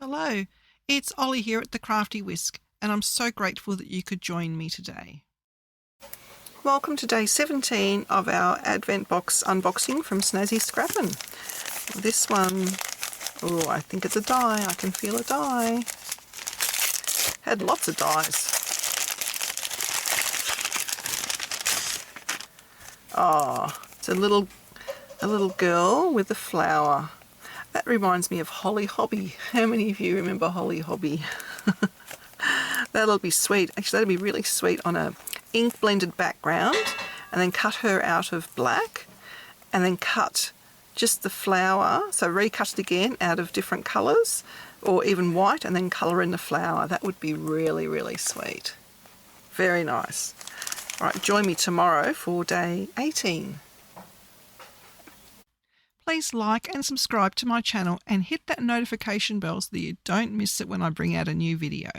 Hello, it's Ollie here at the Crafty Whisk, and I'm so grateful that you could join me today. Welcome to day 17 of our Advent box unboxing from Snazzi Scrappin. This one, oh, I think it's a die. I can feel a die. Had lots of dies. Oh, it's a little girl with a flower. That reminds me of Holly Hobby. How many of you remember Holly Hobby? That'll be sweet. Actually, that'll be really sweet on a ink blended background, and then cut her out of black, and then cut just the flower. So recut it again out of different colours, or even white, and then colour in the flower. That would be really, really sweet. Very nice. All right, join me tomorrow for day 18. Please like and subscribe to my channel and hit that notification bell so that you don't miss it when I bring out a new video.